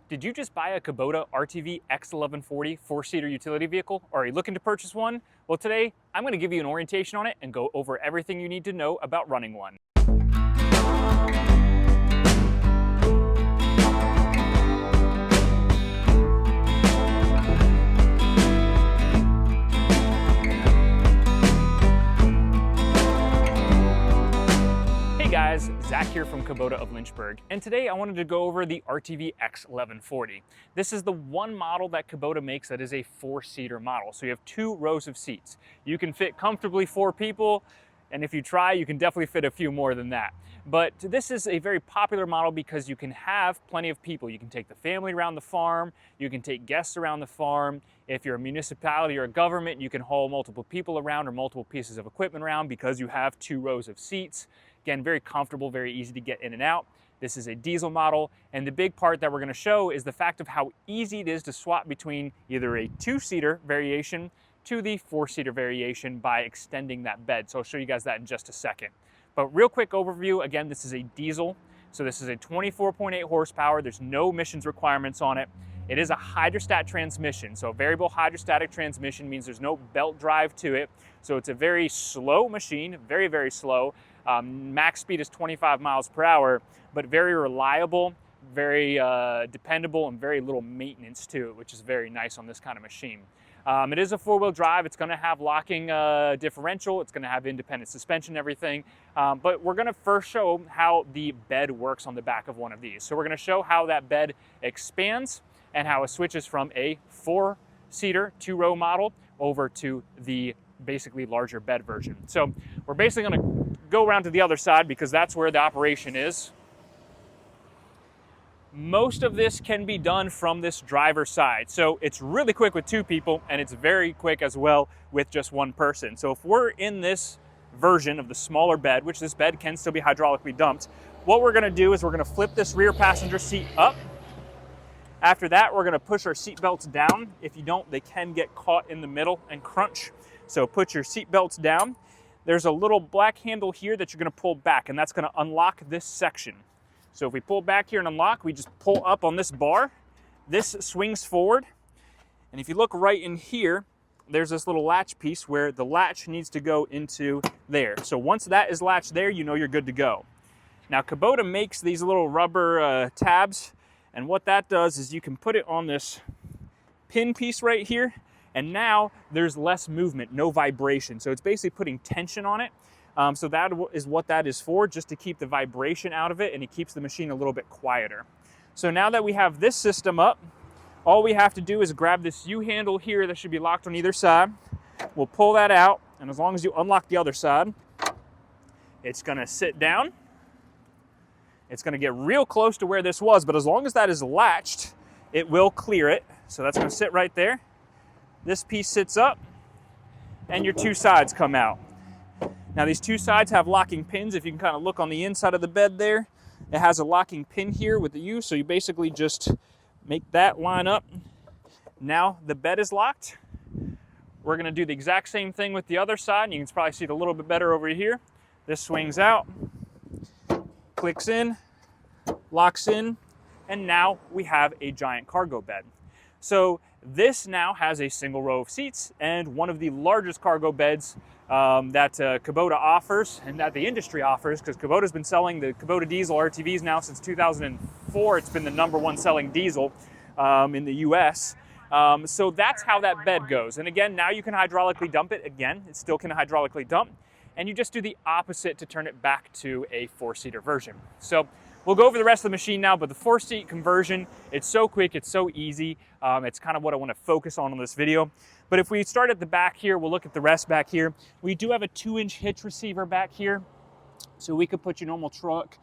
Did you just buy a Kubota RTV X-1140 four-seater utility vehicle? Or are you looking to purchase one? Well, today I'm going to give you an orientation on it and go over everything you need to know about running one. Hey guys, Zach here from Kubota of Lynchburg, and today I wanted to go over the RTV X-1140. This is the one model that Kubota makes that is a four-seater model, so you have 2 rows of seats. You can fit comfortably 4 people, and if you try, you can definitely fit a few more than that. But this is a very popular model because you can have plenty of people. You can take the family around the farm, you can take guests around the farm. If you're a municipality or a government, you can haul multiple people around or multiple pieces of equipment around because you have 2 rows of seats. Again, very comfortable, very easy to get in and out. This is a diesel model, and the big part that we're going to show is the fact of how easy it is to swap between either a 2-seater variation to the 4-seater variation by extending that bed. So I'll show you guys that in just a second. But real quick overview, again, this is a diesel. So this is a 24.8 horsepower. There's no emissions requirements on it. It is a hydrostat transmission. So a variable hydrostatic transmission means there's no belt drive to it. So it's a very slow machine, very, very slow. Max speed is 25 miles per hour, but very reliable, very dependable, and very little maintenance to it, which is very nice on this kind of machine. It is a 4-wheel drive. It's going to have locking differential. It's going to have independent suspension and everything. But we're going to first show how the bed works on the back of one of these. So we're going to show how that bed expands and how it switches from a 4-seater, 2-row model over to the basically larger bed version. So we're basically going to go around to the other side because that's where the operation is. Most of this can be done from this driver's side. So it's really quick with 2 people, and it's very quick as well with just 1 person. So if we're in this version of the smaller bed, which this bed can still be hydraulically dumped, what we're gonna do is we're gonna flip this rear passenger seat up. After that, we're gonna push our seat belts down. If you don't, they can get caught in the middle and crunch. So put your seat belts down. There's a little black handle here that you're gonna pull back, and that's gonna unlock this section. So if we pull back here and unlock, we just pull up on this bar. This swings forward. And if you look right in here, there's this little latch piece where the latch needs to go into there. So once that is latched there, you know you're good to go. Now Kubota makes these little rubber tabs, and what that does is you can put it on this pin piece right here, and now there's less movement, no vibration. So it's basically putting tension on it. So that is what that is for, just to keep the vibration out of it, and it keeps the machine a little bit quieter. So now that we have this system up, all we have to do is grab this U-handle here that should be locked on either side. We'll pull that out, and as long as you unlock the other side, it's gonna sit down. It's gonna get real close to where this was, but as long as that is latched, it will clear it. So that's gonna sit right there. This piece sits up, and your 2 sides come out. Now these 2 sides have locking pins. If you can kind of look on the inside of the bed there, it has a locking pin here with the U, so you basically just make that line up. Now the bed is locked. We're gonna do the exact same thing with the other side. You can probably see it a little bit better over here. This swings out, clicks in, locks in, and now we have a giant cargo bed. So this now has a single row of seats and one of the largest cargo beds that Kubota offers and that the industry offers, because Kubota's been selling the Kubota diesel RTVs now since 2004. It's been the #1 selling diesel in the US. So that's how that bed goes. And again, now you can hydraulically dump it. Again, it still can hydraulically dump. And you just do the opposite to turn it back to a 4-seater version. So we'll go over the rest of the machine now, but the 4-seat conversion, it's so quick, it's so easy. It's kind of what I want to focus on this video. But if we start at the back here, we'll look at the rest back here. We do have a 2-inch hitch receiver back here. So we could put your normal truck,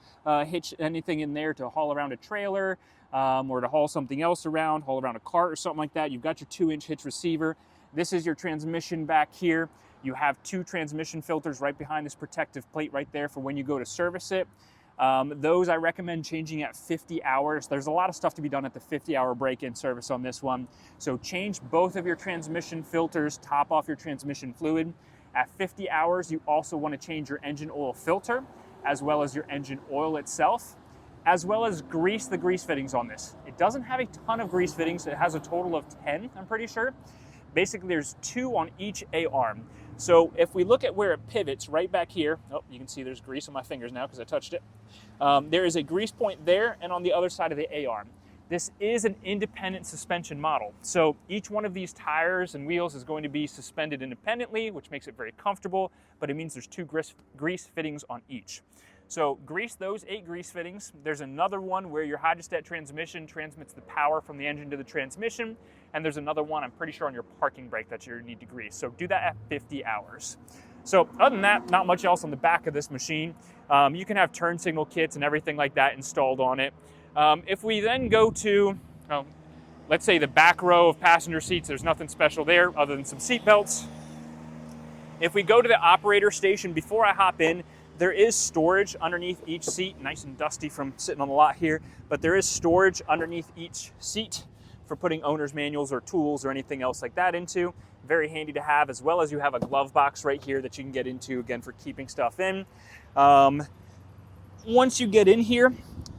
hitch anything in there to haul around a trailer or to haul something else around, haul around a cart or something like that. You've got your 2-inch hitch receiver. This is your transmission back here. You have 2 transmission filters right behind this protective plate right there for when you go to service it. Those I recommend changing at 50 hours. There's a lot of stuff to be done at the 50-hour break-in service on this one. So change both of your transmission filters, top off your transmission fluid. At 50 hours, you also want to change your engine oil filter as well as your engine oil itself. as well as grease the grease fittings on this. It doesn't have a ton of grease fittings. It has a total of 10, I'm pretty sure. Basically, there's 2 on each A-arm. So if we look at where it pivots right back here, oh, you can see there's grease on my fingers now because I touched it. There is a grease point there and on the other side of the A-arm. This is an independent suspension model. So each one of these tires and wheels is going to be suspended independently, which makes it very comfortable, but it means there's 2 grease fittings on each. So grease those 8 grease fittings. There's another one where your hydrostat transmission transmits the power from the engine to the transmission. And there's another one, I'm pretty sure, on your parking brake that you need to grease. So do that at 50 hours. So other than that, not much else on the back of this machine. You can have turn signal kits and everything like that installed on it. If we then go to, let's say the back row of passenger seats, there's nothing special there other than some seat belts. If we go to the operator station, before I hop in, there is storage underneath each seat, nice and dusty from sitting on the lot here, but there is storage underneath each seat for putting owner's manuals or tools or anything else like that into. Very handy to have, as well as you have a glove box right here that you can get into, again, for keeping stuff in. Once you get in here,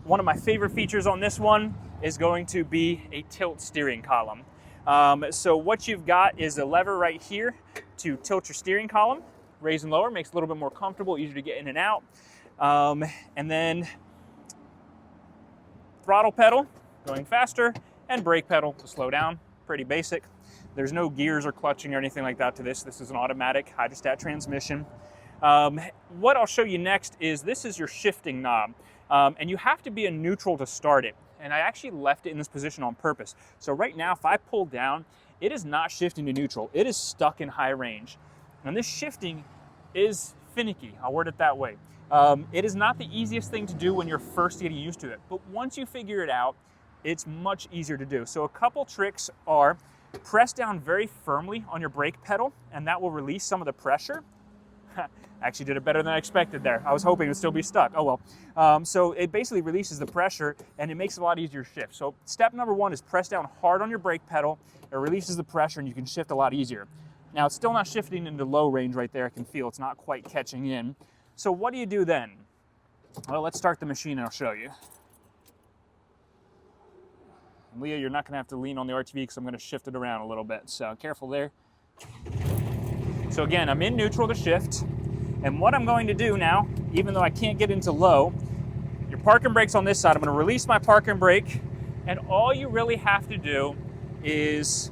one of my favorite features on this one is going to be a tilt steering column. So what you've got is a lever right here to tilt your steering column. Raise and lower, makes it a little bit more comfortable, easier to get in and out. And then throttle pedal, going faster, and brake pedal to slow down, pretty basic. There's no gears or clutching or anything like that to this. This is an automatic hydrostat transmission. What I'll show you next is this is your shifting knob. And you have to be in neutral to start it. And I actually left it in this position on purpose. So right now, if I pull down, it is not shifting to neutral. It is stuck in high range. And this shifting is finicky, I'll word it that way. It is not the easiest thing to do when you're first getting used to it, but once you figure it out, it's much easier to do. So a couple tricks are press down very firmly on your brake pedal, and that will release some of the pressure. Actually did it better than I expected there. I was hoping it would still be stuck. Oh well. So it basically releases the pressure and it makes it a lot easier to shift. So step number 1 is press down hard on your brake pedal. It releases the pressure and you can shift a lot easier. Now it's still not shifting into low range right there. I can feel it's not quite catching in. So what do you do then? Well, let's start the machine and I'll show you. And Leah, you're not gonna have to lean on the RTV because I'm gonna shift it around a little bit. So careful there. So again, I'm in neutral to shift. And what I'm going to do now, even though I can't get into low, your parking brake's on this side. I'm gonna release my parking brake, and all you really have to do is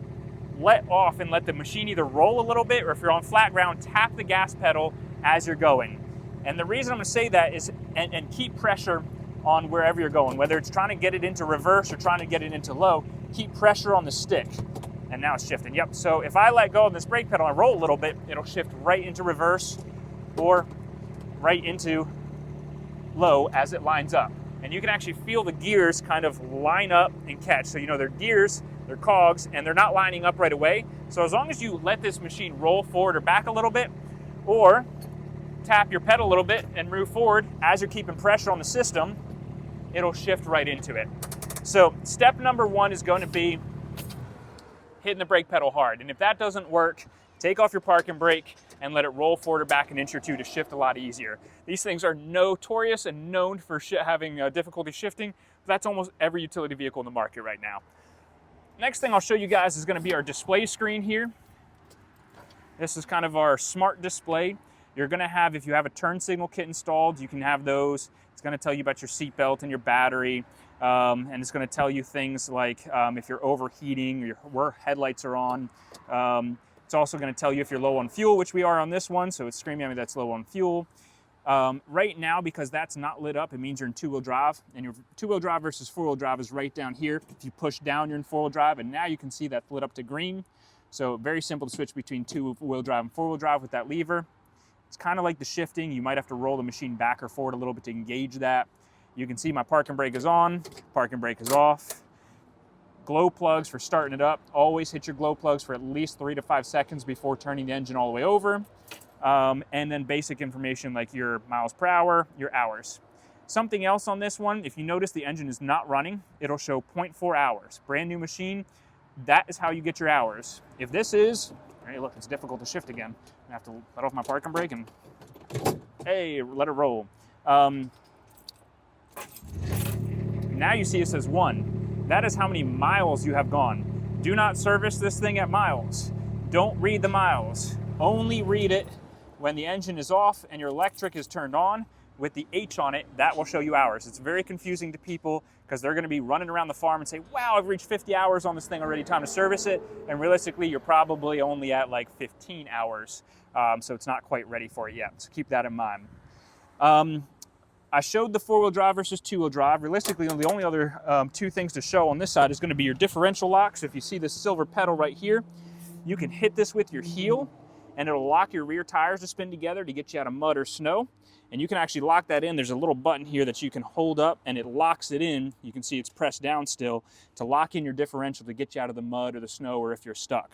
let off and let the machine either roll a little bit, or if you're on flat ground, tap the gas pedal as you're going. And the reason I'm gonna say that is, and keep pressure on wherever you're going, whether it's trying to get it into reverse or trying to get it into low, keep pressure on the stick. And now it's shifting, yep. So if I let go of this brake pedal and roll a little bit, it'll shift right into reverse or right into low as it lines up. And you can actually feel the gears kind of line up and catch. So you know they're gears, they're cogs, and they're not lining up right away. So as long as you let this machine roll forward or back a little bit, or tap your pedal a little bit and move forward as you're keeping pressure on the system, it'll shift right into it. So step number 1 is going to be hitting the brake pedal hard. And if that doesn't work, take off your parking brake and let it roll forward or back an inch or two to shift a lot easier. These things are notorious and known for having difficulty shifting. That's almost every utility vehicle in the market right now. Next thing I'll show you guys is going to be our display screen here. This is kind of our smart display. You're going to have, if you have a turn signal kit installed, you can have those. It's going to tell you about your seat belt and your battery. And it's going to tell you things like if you're overheating or where headlights are on. It's also going to tell you if you're low on fuel, which we are on this one, so it's screaming at me that's low on fuel. Right now, because that's not lit up, it means you're in 2-wheel drive, and your 2-wheel drive versus 4-wheel drive is right down here. If you push down, you're in 4-wheel drive, and now you can see that's lit up to green. So very simple to switch between 2-wheel drive and 4-wheel drive with that lever. It's kind of like the shifting. You might have to roll the machine back or forward a little bit to engage that. You can see my parking brake is on, parking brake is off. Glow plugs for starting it up. Always hit your glow plugs for at least 3 to 5 seconds before turning the engine all the way over. And then basic information like your miles per hour, your hours. Something else on this one, if you notice the engine is not running, it'll show 0.4 hours. Brand new machine, that is how you get your hours. If this is, hey look, it's difficult to shift again. I have to let off my parking brake and, hey, let it roll. Now you see it says 1. That is how many miles you have gone. Do not service this thing at miles. Don't read the miles. Only read it when the engine is off and your electric is turned on. With the H on it, that will show you hours. It's very confusing to people because they're going to be running around the farm and say, wow, I've reached 50 hours on this thing already, time to service it. And realistically, you're probably only at like 15 hours. So it's not quite ready for it yet. So keep that in mind. I showed the 4-wheel drive versus 2-wheel drive. Realistically, the only other 2 things to show on this side is going to be your differential lock. So if you see this silver pedal right here, you can hit this with your heel and it'll lock your rear tires to spin together to get you out of mud or snow. And you can actually lock that in. There's a little button here that you can hold up and it locks it in. You can see it's pressed down still to lock in your differential to get you out of the mud or the snow or if you're stuck.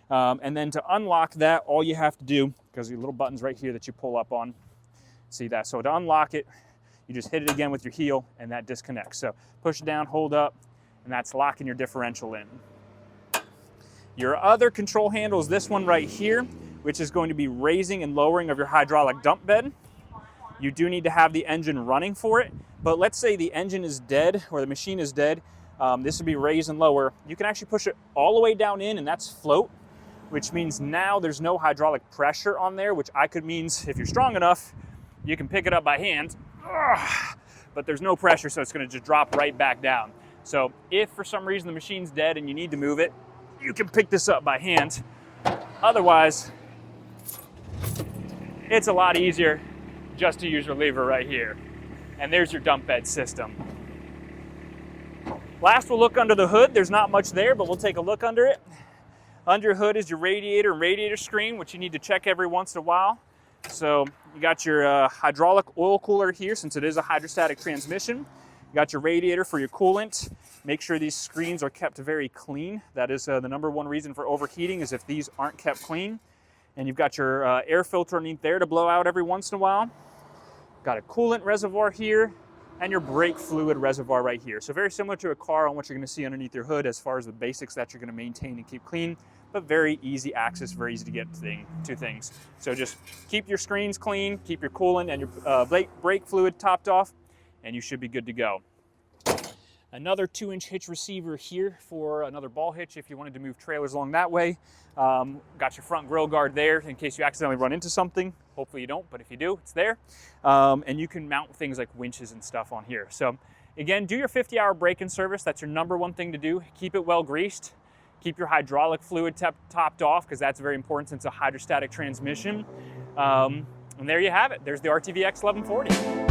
And then to unlock that, all you have to do, because your little button's right here that you pull up on, see that? So to unlock it, you just hit it again with your heel and that disconnects. So push it down, hold up, and that's locking your differential in. Your other control handle is this one right here, which is going to be raising and lowering of your hydraulic dump bed. You do need to have the engine running for it, but let's say the engine is dead or the machine is dead. This would be raise and lower. You can actually push it all the way down in and that's float, which means now there's no hydraulic pressure on there, which means if you're strong enough, you can pick it up by hand, but there's no pressure, so it's gonna just drop right back down. So if for some reason the machine's dead and you need to move it, you can pick this up by hand. Otherwise, it's a lot easier just to use your lever right here. And there's your dump bed system. Last, we'll look under the hood. There's not much there, but we'll take a look under it. Under your hood is your radiator and radiator screen, which you need to check every once in a while. So you got your hydraulic oil cooler here, since it is a hydrostatic transmission. You got your radiator for your coolant. Make sure these screens are kept very clean. That is the number one reason for overheating, is if these aren't kept clean. And you've got your air filter underneath there to blow out every once in a while. Got a coolant reservoir here and your brake fluid reservoir right here. So very similar to a car on what you're going to see underneath your hood as far as the basics that you're going to maintain and keep clean, but very easy access, very easy to get to things. So just keep your screens clean, keep your coolant and your brake fluid topped off, and you should be good to go. Another 2-inch hitch receiver here for another ball hitch if you wanted to move trailers along that way. Got your front grill guard there in case you accidentally run into something. Hopefully you don't, but if you do, it's there. And you can mount things like winches and stuff on here. So again, do your 50-hour break-in service. That's your number one thing to do. Keep it well greased. Keep your hydraulic fluid topped off, because that's very important since it's a hydrostatic transmission. And there you have it. There's the RTV X-1140.